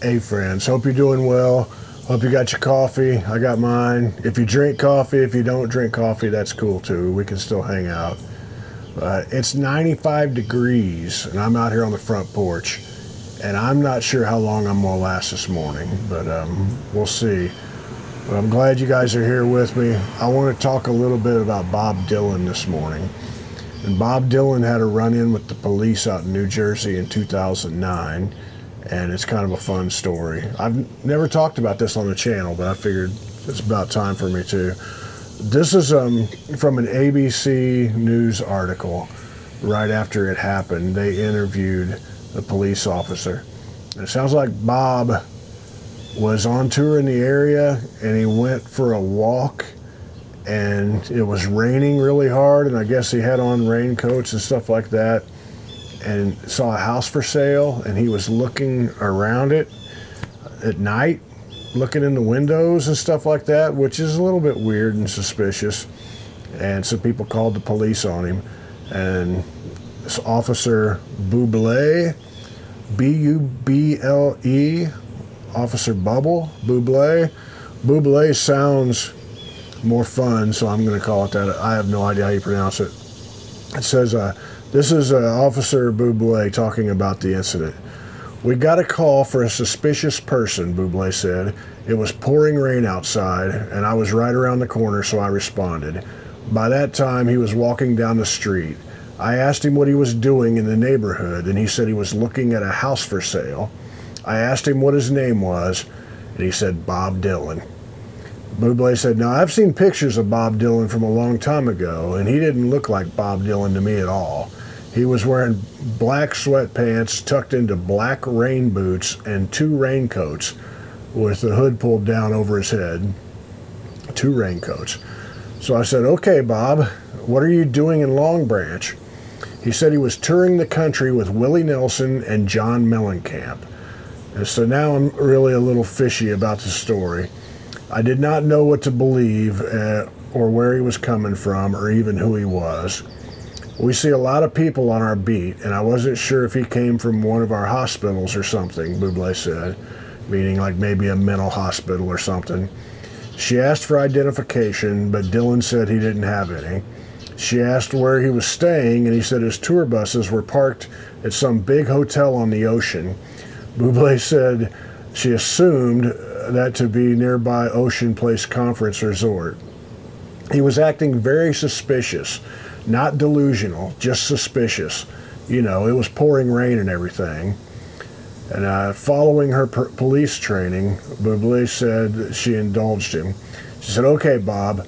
Hey friends, hope you're doing well. Hope you got your coffee. I got mine. If you drink coffee, if you don't drink coffee, that's cool too. We can still hang out. It's 95 degrees, and I'm out here on the front porch. And I'm not sure how long I'm going to last this morning, but we'll see. But I'm glad you guys are here with me. I want to talk a little bit about Bob Dylan this morning. And Bob Dylan had a run-in with the police out in New Jersey in 2009. And it's kind of a fun story. I've never talked about this on the channel, but I figured it's about time for me to. This is from an ABC News article right after it happened. They interviewed a police officer. And it sounds like Bob was on tour in the area, and he went for a walk, and it was raining really hard, and I guess he had on raincoats and stuff like that, and saw a house for sale, and he was looking around it at night, looking in the windows and stuff like that, which is a little bit weird and suspicious. And some people called the police on him, and this Officer Buble, B-U-B-L-E, Officer Buble sounds more fun, so I'm going to call it that. I have no idea how you pronounce it. It says, this is Officer Buble talking about the incident. We got a call for a suspicious person, Buble said. It was pouring rain outside, and I was right around the corner, so I responded. By that time, he was walking down the street. I asked him what he was doing in the neighborhood, and he said he was looking at a house for sale. I asked him what his name was, and he said Bob Dylan. Buble said, now, I've seen pictures of Bob Dylan from a long time ago, and he didn't look like Bob Dylan to me at all. He was wearing black sweatpants tucked into black rain boots and 2 raincoats with the hood pulled down over his head. 2 raincoats. So I said, okay, Bob, what are you doing in Long Branch? He said he was touring the country with Willie Nelson and John Mellencamp. And so now I'm really a little fishy about the story. I did not know what to believe or where he was coming from or even who he was. We see a lot of people on our beat, and I wasn't sure if he came from one of our hospitals or something, Buble said, meaning like maybe a mental hospital or something. She asked for identification, but Dylan said he didn't have any. She asked where he was staying, and he said his tour buses were parked at some big hotel on the ocean. Buble said she assumed that to be nearby Ocean Place Conference Resort. He was acting very suspicious. Not delusional, just suspicious. You know, it was pouring rain and everything. And following her police training, Buble said she indulged him. She said, okay, Bob,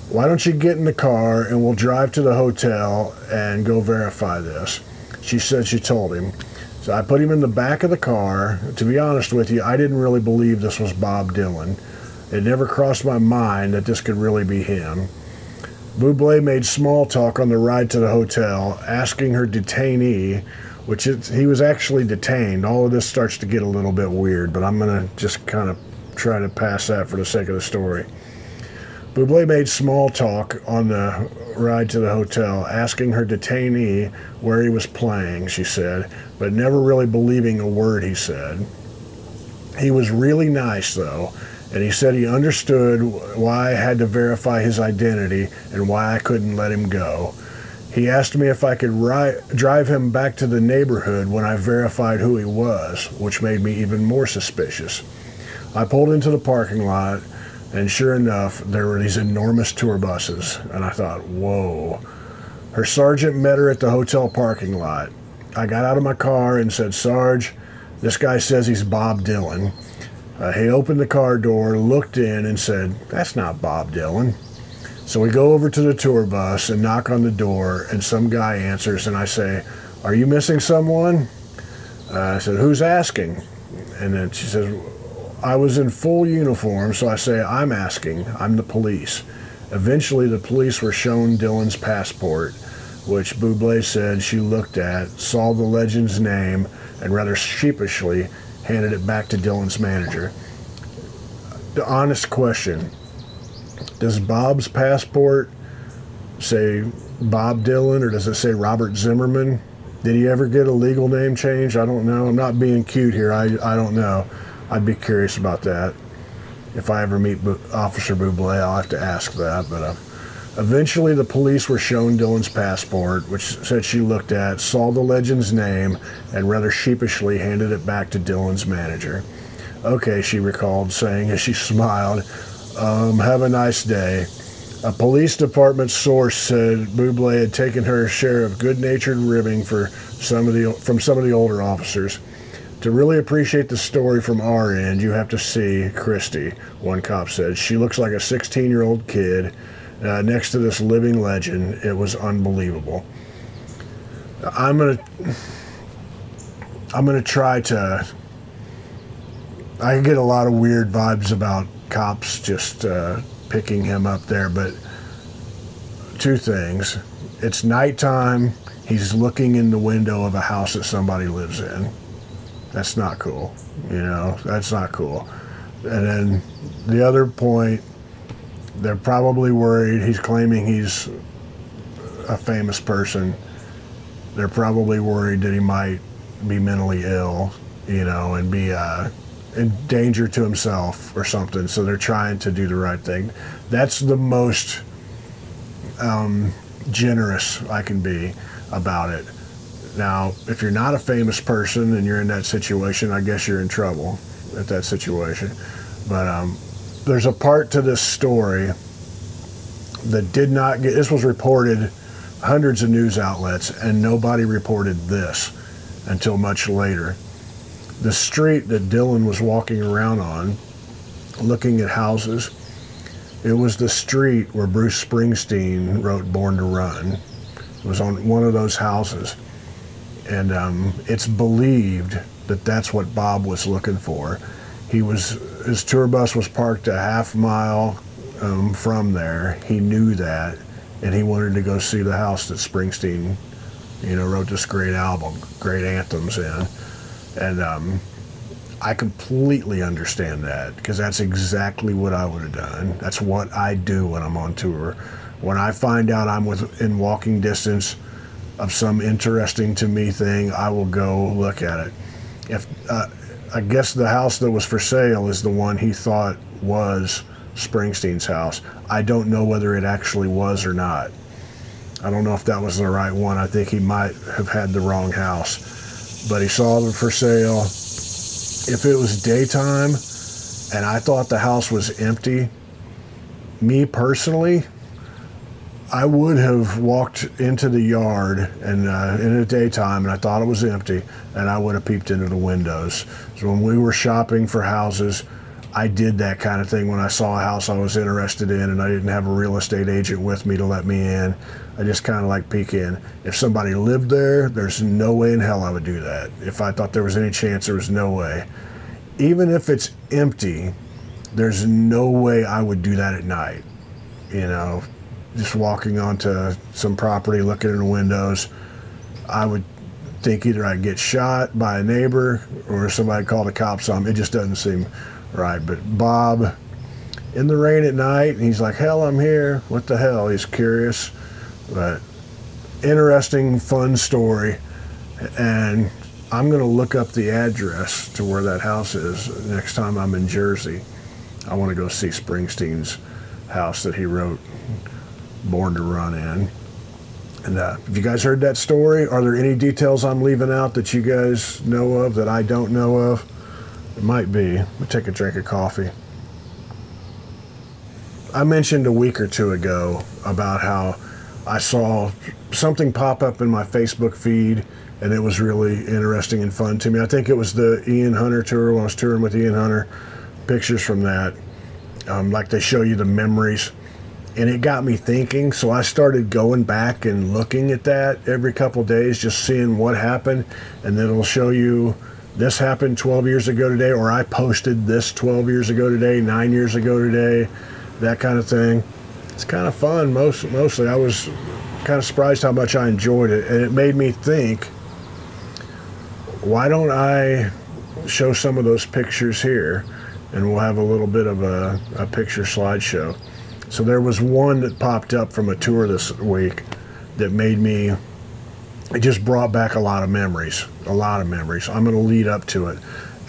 why don't you get in the car and we'll drive to the hotel and go verify this. She said she told him. So I put him in the back of the car. To be honest with you, I didn't really believe this was Bob Dylan. It never crossed my mind that this could really be him. Buble made small talk on the ride to the hotel, asking her detainee, he was actually detained. All of this starts to get a little bit weird, but I'm going to just kind of try to pass that for the sake of the story. Buble made small talk on the ride to the hotel, asking her detainee where he was playing, she said, but never really believing a word he said. He was really nice, though. And he said he understood why I had to verify his identity and why I couldn't let him go. He asked me if I could drive him back to the neighborhood when I verified who he was, which made me even more suspicious. I pulled into the parking lot, and sure enough, there were these enormous tour buses. And I thought, whoa. Her sergeant met her at the hotel parking lot. I got out of my car and said, Sarge, this guy says he's Bob Dylan. He opened the car door, looked in, and said, that's not Bob Dylan. So we go over to the tour bus and knock on the door, and some guy answers, and I say, are you missing someone? I said, who's asking? And then she says, I was in full uniform, so I say, I'm asking. I'm the police. Eventually, the police were shown Dylan's passport, which Buble said she looked at, saw the legend's name, and rather sheepishly handed it back to Dylan's manager. The honest question, does Bob's passport say Bob Dylan or does it say Robert Zimmerman? Did he ever get a legal name change? I don't know. I'm not being cute here. I don't know. I'd be curious about that. If I ever meet Officer Bublé, I'll have to ask that. But eventually the police were shown Dylan's passport, which said she looked at, saw the legend's name, and rather sheepishly handed it back to Dylan's manager. Okay, she recalled saying as she smiled, have a nice day. A police department source said Bublé had taken her share of good-natured ribbing from some of the older officers. To really appreciate the story from our end, you have to see Christy, one cop said. She looks like a 16-year-old kid next to this living legend. It was unbelievable. I'm gonna try to. I get a lot of weird vibes about cops just picking him up there, but two things. It's nighttime. He's looking in the window of a house that somebody lives in. That's not cool. That's not cool. And then the other point, they're probably worried. He's claiming he's a famous person. They're probably worried that he might be mentally ill, and be in danger to himself or something. So they're trying to do the right thing. That's the most generous I can be about it. Now, if you're not a famous person and you're in that situation, I guess you're in trouble at that situation. But there's a part to this story that did not get, this was reported hundreds of news outlets, and nobody reported this until much later. The street that Dylan was walking around on, looking at houses, it was the street where Bruce Springsteen wrote Born to Run. It was on one of those houses. And it's believed that that's what Bob was looking for. His tour bus was parked a half mile from there. He knew that, and he wanted to go see the house that Springsteen, wrote this great album, great anthems in. And I completely understand that, because that's exactly what I would have done. That's what I do when I'm on tour. When I find out I'm within walking distance of some interesting to me thing, I will go look at it. I guess the house that was for sale is the one he thought was Springsteen's house. I don't know whether it actually was or not. I don't know if that was the right one. I think he might have had the wrong house. But he saw them for sale. If it was daytime and I thought the house was empty, me personally, I would have walked into the yard and in the daytime, and I thought it was empty, and I would have peeped into the windows. So when we were shopping for houses, I did that kind of thing. When I saw a house I was interested in and I didn't have a real estate agent with me to let me in, I just kind of like peek in. If somebody lived there, there's no way in hell I would do that. If I thought there was any chance, there was no way. Even if it's empty, there's no way I would do that at night. Just walking onto some property, looking in the windows, I would think either I'd get shot by a neighbor or somebody call the cops on me. It just doesn't seem right. But Bob, in the rain at night, and he's like, hell, I'm here. What the hell? He's curious. But interesting, fun story. And I'm going to look up the address to where that house is next time I'm in Jersey. I want to go see Springsteen's house that he wrote Born to Run in. And have you guys heard that story? Are there any details I'm leaving out that you guys know of that I don't know of? It might be. Let me take a drink of coffee. I mentioned a week or two ago about how I saw something pop up in my Facebook feed, and it was really interesting and fun to me. I think it was the Ian Hunter tour, when I was touring with Ian Hunter. Pictures from that. Like they show you the memories. And it got me thinking, so I started going back and looking at that every couple of days, just seeing what happened, and then it'll show you this happened 12 years ago today, or I posted this 12 years ago today, 9 years ago today, that kind of thing. It's kind of fun, mostly. I was kind of surprised how much I enjoyed it, and it made me think, why don't I show some of those pictures here, and we'll have a little bit of a picture slideshow. So there was one that popped up from a tour this week that made me, it just brought back a lot of memories. I'm going to lead up to it.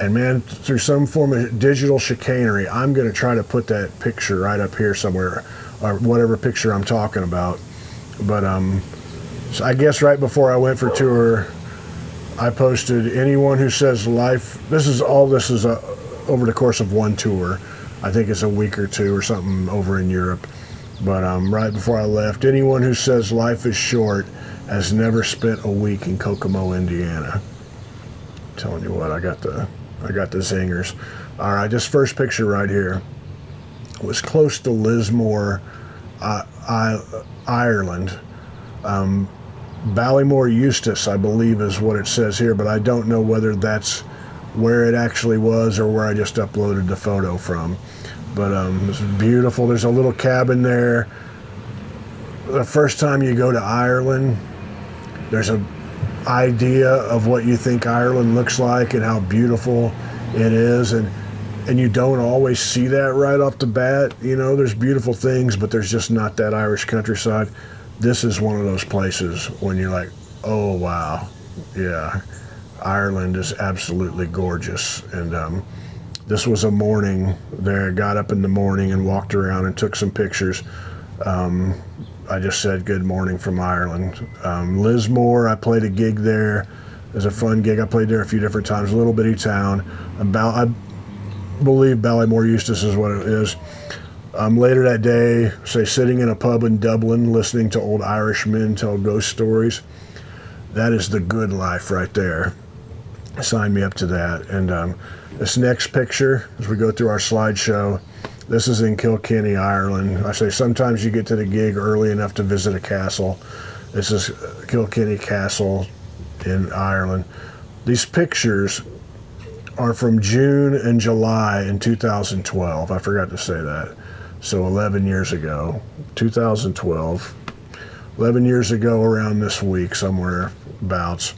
And man, through some form of digital chicanery, I'm going to try to put that picture right up here somewhere, or whatever picture I'm talking about. But so I guess right before I went for tour, I posted, anyone who says life, this is over the course of one tour. I think it's a week or two or something over in Europe. But right before I left, anyone who says life is short has never spent a week in Kokomo, Indiana. I'm telling you what, I got the zingers. All right, this first picture right here was close to Lismore, Ireland. Ballymore Eustace, I believe, is what it says here, but I don't know whether that's where it actually was or where I just uploaded the photo from. But it's beautiful. There's a little cabin there. The first time you go to Ireland, there's an idea of what you think Ireland looks like and how beautiful it is, and you don't always see that right off the bat. You know, there's beautiful things, but there's just not that Irish countryside. This is one of those places when you're like, oh wow, yeah, Ireland is absolutely gorgeous. And this was a morning there. I got up in the morning and walked around and took some pictures. I just said good morning from Ireland. Lismore, I played a gig there. It was a fun gig. I played there a few different times. A little bitty town. I believe Ballymore Eustace is what it is. Later that day, say sitting in a pub in Dublin, listening to old Irish men tell ghost stories. That is the good life right there. Sign me up to that. And this next picture, as we go through our slideshow, this is in Kilkenny, Ireland. I say sometimes you get to the gig early enough to visit a castle. This is Kilkenny Castle in Ireland. These pictures are from June and July in 2012. I forgot to say that. So 11 years ago, 2012. 11 years ago around this week, somewhere abouts.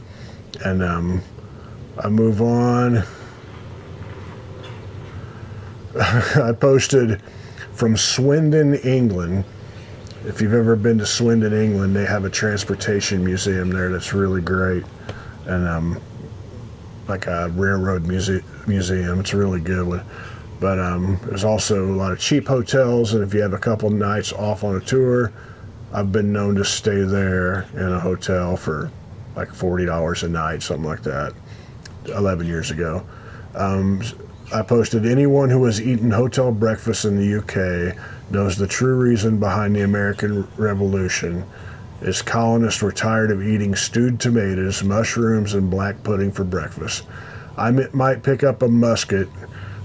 And I move on. I posted from Swindon, England. If you've ever been to Swindon, England, they have a transportation museum there that's really great. And like a railroad museum. It's a really good one. But there's also a lot of cheap hotels, and if you have a couple nights off on a tour, I've been known to stay there in a hotel for like $40 a night, something like that, 11 years ago. I posted, anyone who has eaten hotel breakfast in the UK knows the true reason behind the American Revolution is colonists were tired of eating stewed tomatoes, mushrooms, and black pudding for breakfast. I might pick up a musket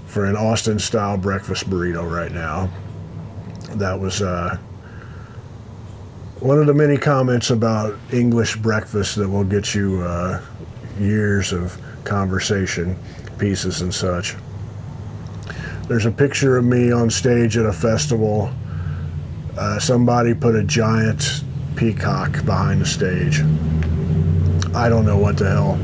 for an Austin-style breakfast burrito right now. That was one of the many comments about English breakfast that will get you years of conversation pieces and such. There's a picture of me on stage at a festival. Somebody put a giant peacock behind the stage. I don't know what the hell.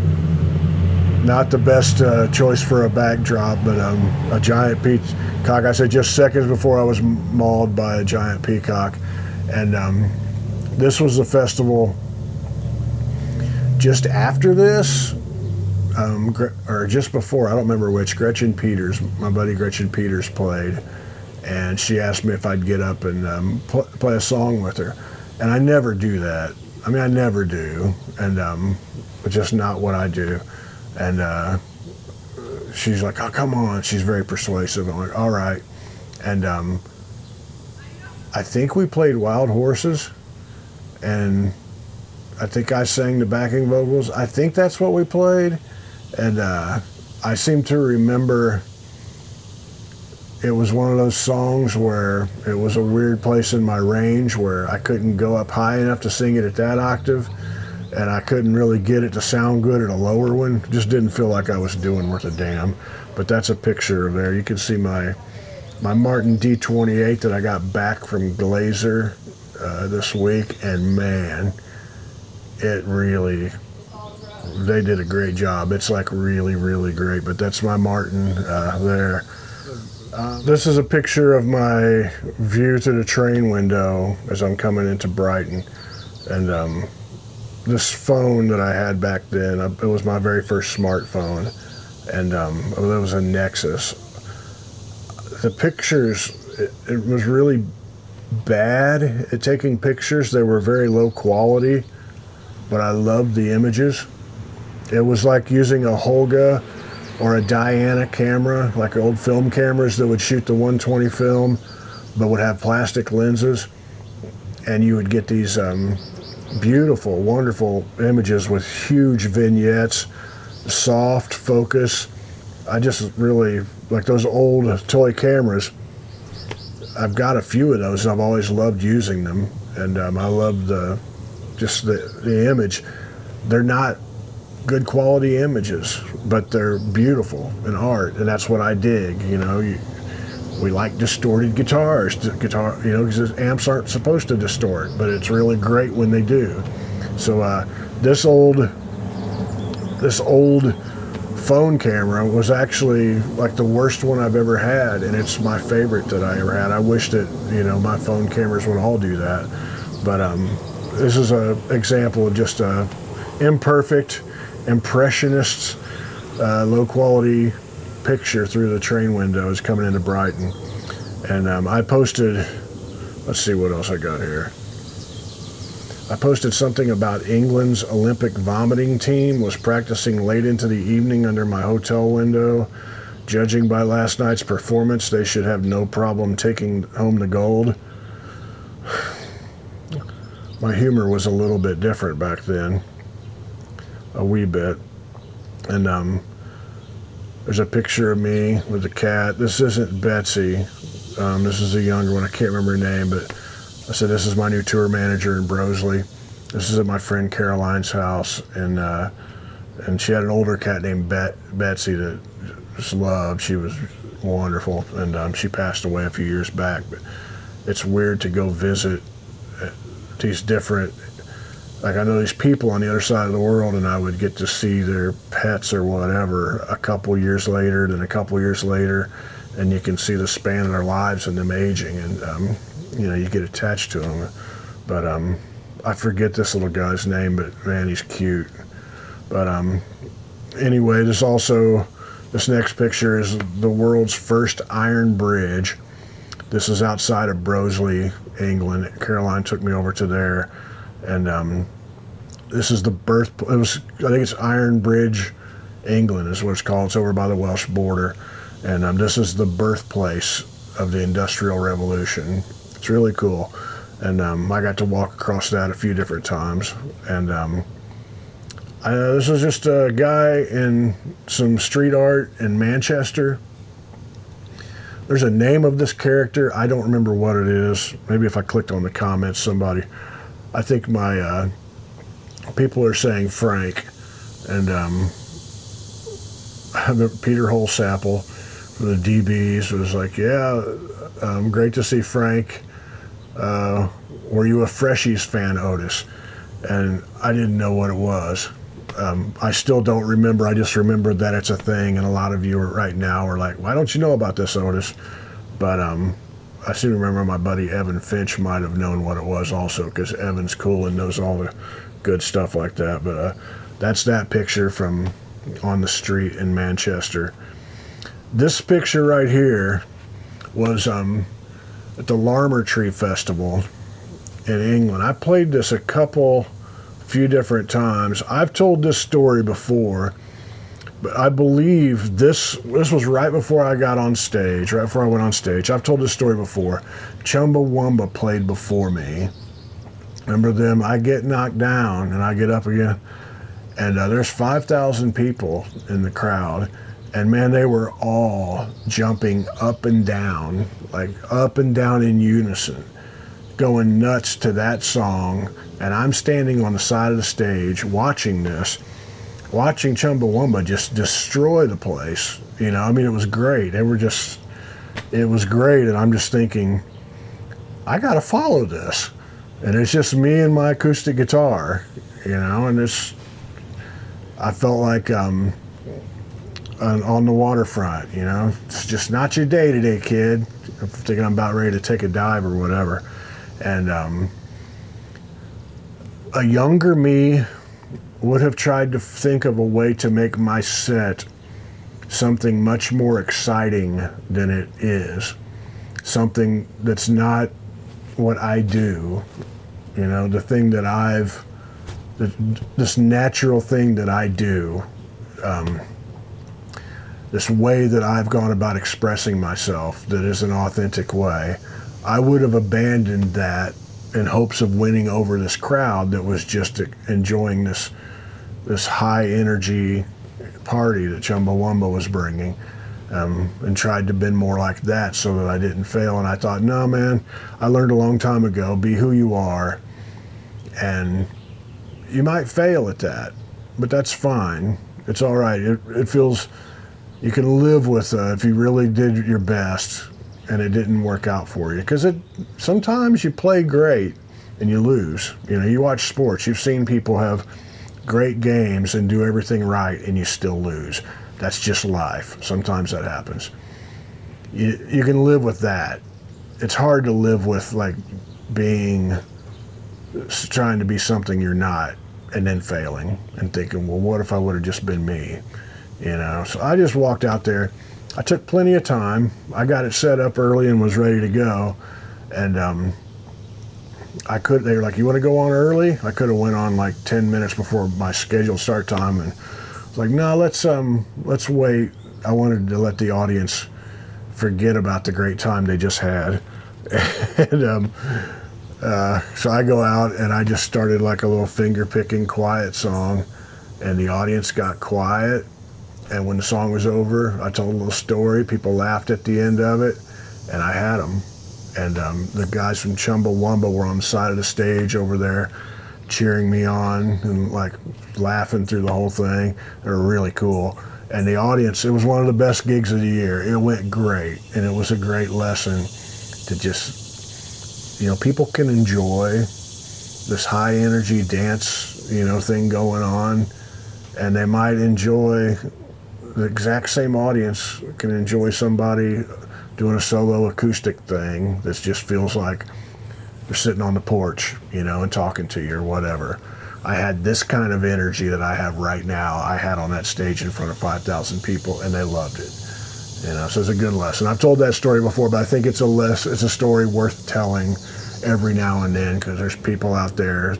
Not the best choice for a backdrop, but a giant peacock. I said just seconds before I was mauled by a giant peacock. And this was the festival just after this, or just before, I don't remember which. Gretchen Peters, my buddy Gretchen Peters played, and she asked me if I'd get up and play a song with her. And I never do that. I mean, I never do, and it's just not what I do. And she's like, oh, come on. She's very persuasive. I'm like, all right. And I think we played Wild Horses, and I think I sang the backing vocals. I think that's what we played. And I seem to remember it was one of those songs where it was a weird place in my range where I couldn't go up high enough to sing it at that octave, and I couldn't really get it to sound good at a lower one. Just didn't feel like I was doing worth a damn. But that's a picture there. You can see my Martin D28 that I got back from Glazer this week, and man, it really, they did a great job. It's like really, really great. But that's my Martin there. This is a picture of my view to the train window as I'm coming into Brighton. And this phone that I had back then, it was my very first smartphone. and there was a Nexus. The pictures, it was really bad at taking pictures. They were very low quality, but I loved the images. It was like using a Holga or a Diana camera, like old film cameras that would shoot the 120 film, but would have plastic lenses, and you would get these beautiful, wonderful images with huge vignettes, soft focus. I just really like those old toy cameras. I've got a few of those, and I've always loved using them, and I love the image. They're not good quality images, but they're beautiful in art, and that's what I dig. We like distorted guitars, because amps aren't supposed to distort, but it's really great when they do. So this old phone camera was actually like the worst one I've ever had, and it's my favorite that I ever had. I wish that my phone cameras would all do that, but this is an example of just a imperfect, impressionist, low quality picture through the train windows coming into Brighton. And I posted, let's see what else I got here. I posted something about England's Olympic vomiting team was practicing late into the evening under my hotel window. Judging by last night's performance, they should have no problem taking home the gold. My humor was a little bit different back then, a wee bit. And there's a picture of me with a cat. This isn't Betsy. This is a younger one. I can't remember her name, but I said, this is my new tour manager in Broseley. This is at my friend Caroline's house, and she had an older cat named Betsy that just loved. She was wonderful, and she passed away a few years back. But it's weird to go visit these different, like I know these people on the other side of the world, and I would get to see their pets or whatever a couple years later, then a couple years later, and you can see the span of their lives and them aging, and you get attached to them. But I forget this little guy's name, but man, he's cute. But anyway, this next picture is the world's first iron bridge. This is outside of Broseley, England. Caroline took me over to there, and this is I think it's Iron Bridge, England is what it's called. It's over by the Welsh border, and this is the birthplace of the Industrial Revolution. It's really cool, and I got to walk across that a few different times, and this is just a guy in some street art in Manchester. There's a name of this character. I don't remember what it is. Maybe if I clicked on the comments, somebody, I think my people are saying Frank, and Peter Holsapple from the DBs was like, yeah, great to see Frank. Were you a Freshies fan, Otis? And I didn't know what it was. I still don't remember. I just remember that it's a thing, and a lot of you right now are like, why don't you know about this, Otis? But I seem to remember my buddy Evan Finch might have known what it was also, because Evan's cool and knows all the good stuff like that. But that's that picture from on the street in Manchester. This picture right here was at the Larmer Tree Festival in England. I played this a few different times. I've told this story before, but I believe this was right before I got on stage, right before I went on stage. I've told this story before. Chumbawamba played before me. Remember them? I get knocked down and I get up again. And there's 5,000 people in the crowd. And man, they were all jumping up and down, like up and down in unison, going nuts to that song. And I'm standing on the side of the stage watching Chumbawamba just destroy the place. I mean, it was great. It was great. And I'm just thinking, I got to follow this. And it's just me and my acoustic guitar, and I felt like on the waterfront, it's just not your day today, kid. I'm thinking I'm about ready to take a dive or whatever. And a younger me would have tried to think of a way to make my set something much more exciting than it is, something that's not what I do, you know, the thing that this natural thing that I do, this way that I've gone about expressing myself that is an authentic way. I would have abandoned that in hopes of winning over this crowd that was just enjoying this high energy party that Chumbawamba was bringing, and tried to be more like that so that I didn't fail. And I thought, no, man, I learned a long time ago, be who you are, and you might fail at that, but that's fine. It's all right. It feels, you can live with if you really did your best and it didn't work out for you. Because sometimes you play great and you lose. You know, you watch sports. You've seen people have great games and do everything right and you still lose. That's just life. Sometimes that happens. You can live with that. It's hard to live with like trying to be something you're not and then failing and thinking, well, what if I would have just been me? You know, so I just walked out there. I took plenty of time. I got it set up early and was ready to go. And they were like, you want to go on early? I could have went on like 10 minutes before my scheduled start time. And I was like, no, let's wait. I wanted to let the audience forget about the great time they just had. And so I go out and I just started like a little finger picking quiet song, and the audience got quiet. And when the song was over, I told a little story. People laughed at the end of it, and I had them. And the guys from Chumbawamba were on the side of the stage over there cheering me on and like laughing through the whole thing. They were really cool. And the audience, it was one of the best gigs of the year. It went great, and it was a great lesson to just, you know, people can enjoy this high energy dance, you know, thing going on, and they might enjoy, the exact same audience can enjoy somebody doing a solo acoustic thing that just feels like they're sitting on the porch, you know, and talking to you or whatever. I had this kind of energy that I have right now, I had on that stage in front of 5,000 people, and they loved it. You know, so it's a good lesson. I've told that story before, but I think it's a story worth telling every now and then, because there's people out there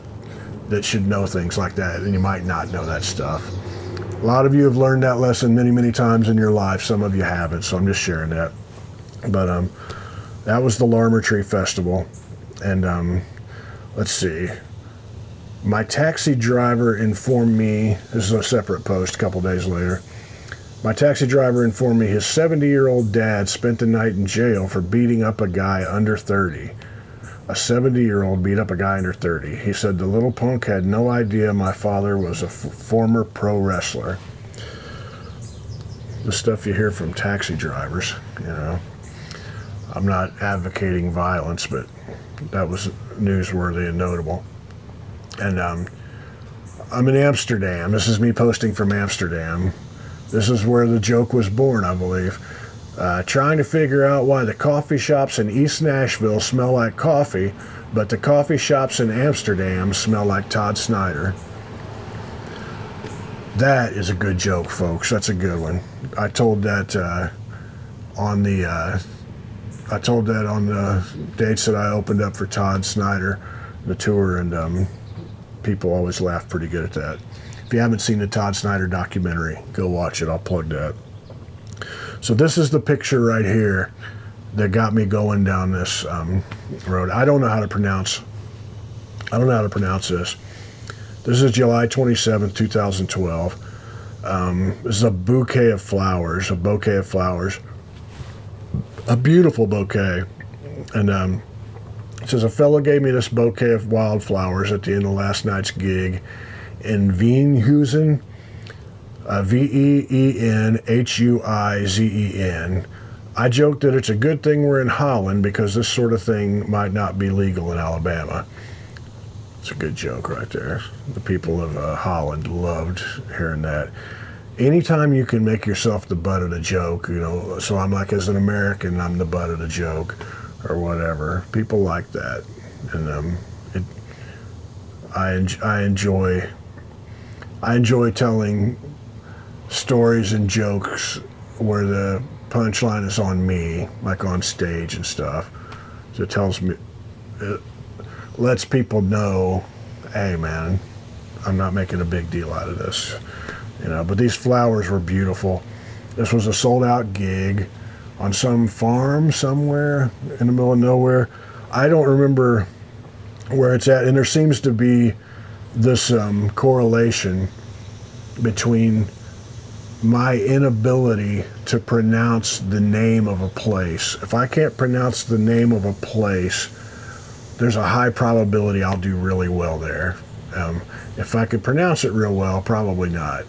that should know things like that, and you might not know that stuff. A lot of you have learned that lesson many, many times in your life. Some of you haven't, so I'm just sharing that. But that was the Larmer Tree Festival. And let's see. My taxi driver informed me, this is a separate post a couple days later. My taxi driver informed me his 70-year-old dad spent the night in jail for beating up a guy under 30. A 70-year-old beat up a guy under 30. He said the little punk had no idea my father was a former pro wrestler. The stuff you hear from taxi drivers, you know. I'm not advocating violence, but that was newsworthy and notable. And I'm in Amsterdam. This is me posting from Amsterdam. This is where the joke was born, I believe. Trying to figure out why the coffee shops in East Nashville smell like coffee, but the coffee shops in Amsterdam smell like Todd Snyder. That is a good joke, folks. That's a good one. I told that on the dates that I opened up for Todd Snyder, the tour, and people always laugh pretty good at that. If you haven't seen the Todd Snyder documentary, go watch it. I'll plug that. So this is the picture right here that got me going down this road. I don't know how to pronounce this. This is July 27th, 2012. This is a bouquet of flowers, a beautiful bouquet. And it says, a fellow gave me this bouquet of wildflowers at the end of last night's gig in Veenhuizen, Venhuizen. I joked that it's a good thing we're in Holland because this sort of thing might not be legal in Alabama. It's a good joke right there. The people of Holland loved hearing that. Anytime you can make yourself the butt of the joke, you know, so I'm like, as an American, I'm the butt of the joke or whatever. People like that. And I enjoy telling stories and jokes where the punchline is on me, like on stage and stuff. So it tells me, it lets people know, hey man, I'm not making a big deal out of this, you know. But these flowers were beautiful. This was a sold out gig on some farm somewhere in the middle of nowhere. I don't remember where it's at, and there seems to be this correlation between my inability to pronounce the name of a place. If I can't pronounce the name of a place, there's a high probability I'll do really well there. If I could pronounce it real well, probably not.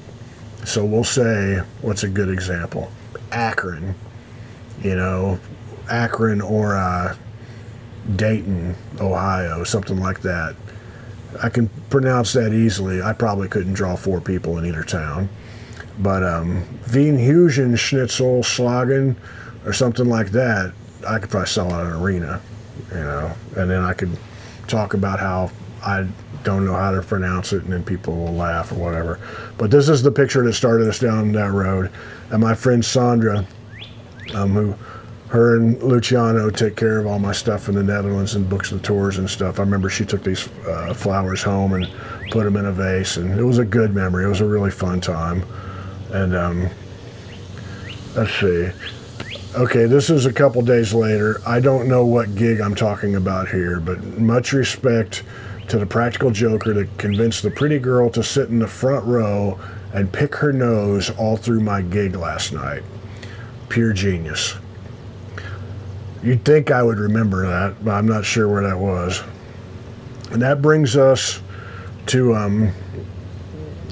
So we'll say, what's a good example? Akron, you know, Akron or Dayton, Ohio, something like that. I can pronounce that easily. I probably couldn't draw 4 people in either town. But Wienhusen Schnitzel Schlagen or something like that, I could probably sell out an arena, you know. And then I could talk about how I don't know how to pronounce it, and then people will laugh or whatever. But this is the picture that started us down that road. And my friend Sandra, her and Luciano take care of all my stuff in the Netherlands and books the tours and stuff. I remember she took these flowers home and put them in a vase, and it was a good memory. It was a really fun time. And let's see. Okay, this is a couple days later. I don't know what gig I'm talking about here, but much respect to the practical joker that convinced the pretty girl to sit in the front row and pick her nose all through my gig last night. Pure genius. You'd think I would remember that, but I'm not sure where that was. And that brings us to,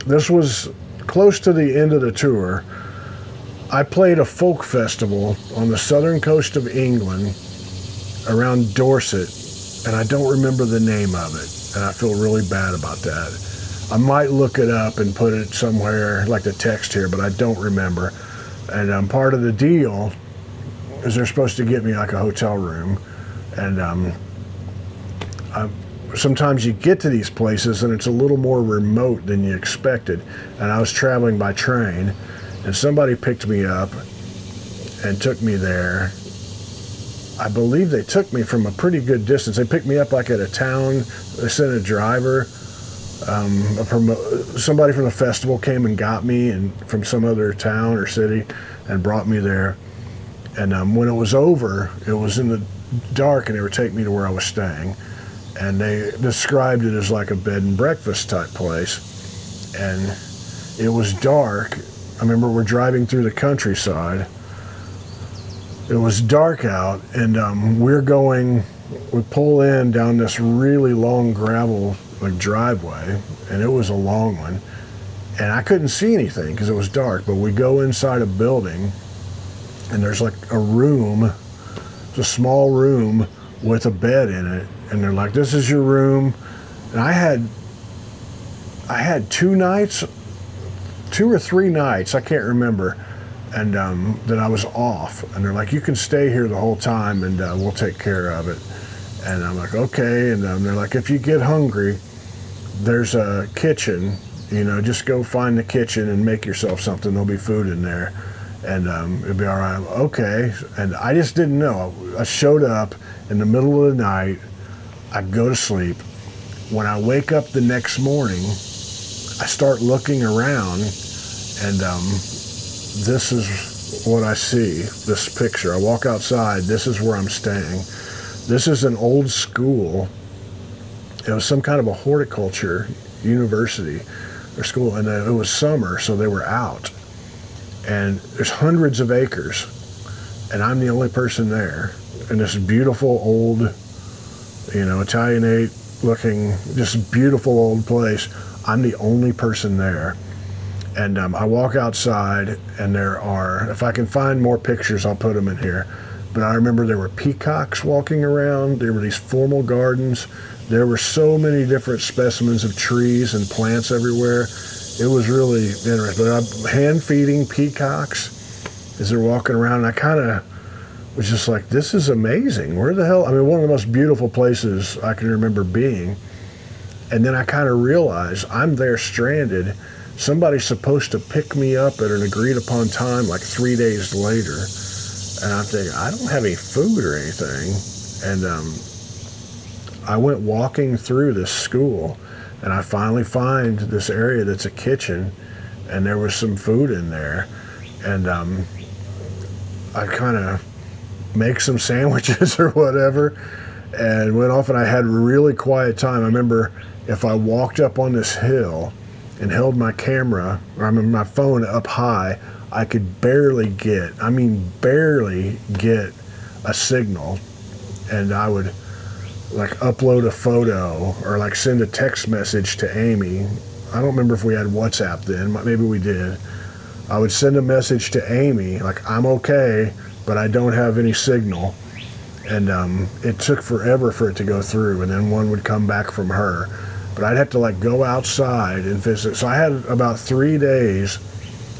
this was close to the end of the tour. I played a folk festival on the southern coast of England around Dorset, and I don't remember the name of it, and I feel really bad about that. I might look it up and put it somewhere, like the text here, but I don't remember. And part of the deal is they're supposed to get me like a hotel room, and sometimes you get to these places and it's a little more remote than you expected. And I was traveling by train, and somebody picked me up and took me there. I believe they took me from a pretty good distance. They picked me up like at a town. They sent a driver. Somebody from the festival came and got me, and from some other town or city, and brought me there. And when it was over, it was in the dark, and they would take me to where I was staying. And they described it as like a bed and breakfast type place. And it was dark. I remember we're driving through the countryside. It was dark out, and we pull in down this really long gravel like driveway, and it was a long one. And I couldn't see anything because it was dark, but we go inside a building, and there's like a room, it's a small room with a bed in it. And they're like, this is your room. And I had 2 or 3 nights, I can't remember, and that I was off. And they're like, you can stay here the whole time, and we'll take care of it. And I'm like, okay. And they're like, if you get hungry, there's a kitchen, you know, just go find the kitchen and make yourself something. There'll be food in there, and it'll be all right. Okay. And I just didn't know. I showed up in the middle of the night. I go to sleep. When I wake up the next morning, I start looking around, and this is what I see, this picture. I walk outside, this is where I'm staying. This is an old school. It was some kind of a horticulture university or school, and it was summer, so they were out. And there's hundreds of acres, and I'm the only person there. And this beautiful old, you know, Italianate looking, just beautiful old place. I'm the only person there. And I walk outside, and there are, if I can find more pictures, I'll put them in here. But I remember there were peacocks walking around. There were these formal gardens. There were so many different specimens of trees and plants everywhere. It was really interesting. But I'm hand feeding peacocks as they're walking around, and I kind of was just like, this is amazing. Where the hell? I mean, one of the most beautiful places I can remember being. And then I kind of realized I'm there stranded somebody's supposed to pick me up at an agreed upon time like 3 days later. And I'm thinking, I don't have any food or anything. And I went walking through this school, and I finally find this area that's a kitchen, and there was some food in there. And I kind of make some sandwiches or whatever, and went off, and I had a really quiet time. I remember if I walked up on this hill and held my camera, or my phone up high, I could barely get a signal, and I would like upload a photo or like send a text message to Amy. I don't remember if we had WhatsApp then, maybe we did. I would send a message to Amy, like, I'm okay, but I don't have any signal. And it took forever for it to go through, and then one would come back from her. But I'd have to like go outside and visit. So I had about 3 days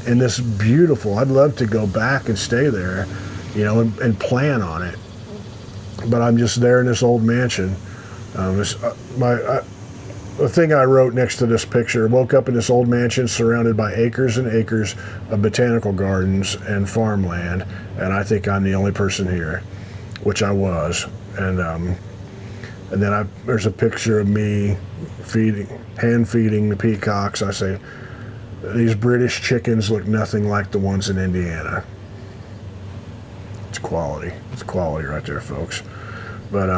in this beautiful, I'd love to go back and stay there, you know, and plan on it. But I'm just there in this old mansion. The thing I wrote next to this picture, woke up in this old mansion surrounded by acres and acres of botanical gardens and farmland, and I think I'm the only person here, which I was. And then there's a picture of me hand feeding the peacocks. I say, these British chickens look nothing like the ones in Indiana. It's quality. It's quality right there, folks. But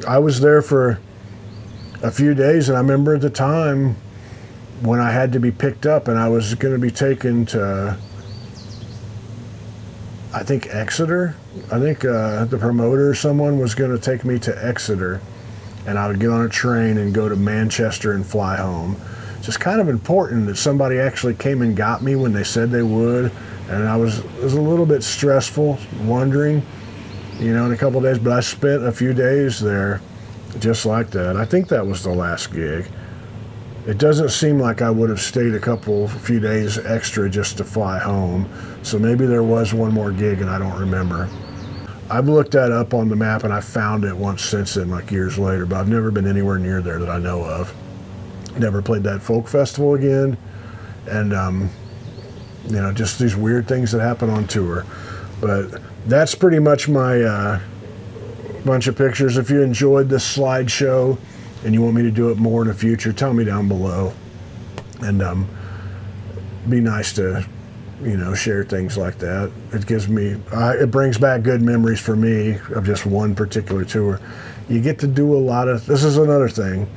I was there for a few days, and I remember at the time when I had to be picked up, and I was going to be taken to, I think, Exeter. I think the promoter or someone was going to take me to Exeter, and I would get on a train and go to Manchester and fly home. It's just kind of important that somebody actually came and got me when they said they would, and it was a little bit stressful, wondering, you know, in a couple of days, but I spent a few days there just like that. I think that was the last gig. It doesn't seem like I would have stayed a few days extra just to fly home. So maybe there was one more gig and I don't remember. I've looked that up on the map and I found it once since then, like years later, but I've never been anywhere near there that I know of. Never played that folk festival again. And, you know, just these weird things that happen on tour. But that's pretty much my bunch of pictures. If you enjoyed this slideshow and you want me to do it more in the future, tell me down below. And be nice to, you know, share things like that. It gives me, it brings back good memories for me of just one particular tour. You get to do a lot of, this is another thing.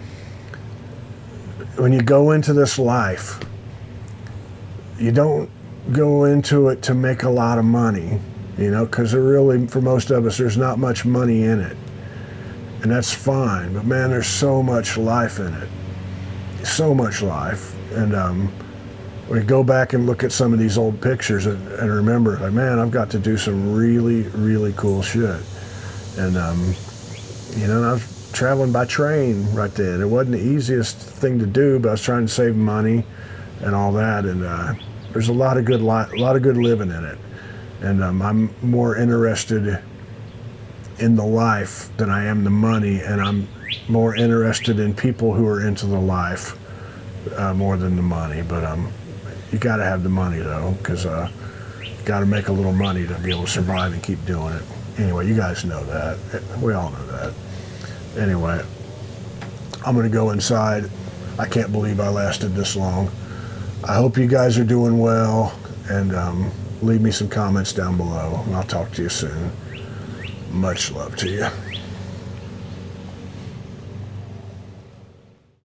When you go into this life, you don't go into it to make a lot of money. You know, because really, for most of us, there's not much money in it. And that's fine. But man, there's so much life in it. So much life. And when you go back and look at some of these old pictures and remember, like, man, I've got to do some really, really cool shit. And, you know, I was traveling by train right then. It wasn't the easiest thing to do, but I was trying to save money and all that. And there's a lot of good living in it. And I'm more interested in the life than I am the money, and I'm more interested in people who are into the life more than the money. But you got to have the money, though, because you got to make a little money to be able to survive and keep doing it. Anyway, you guys know that. We all know that. Anyway, I'm going to go inside. I can't believe I lasted this long. I hope you guys are doing well, and leave me some comments down below, and I'll talk to you soon. Much love to you.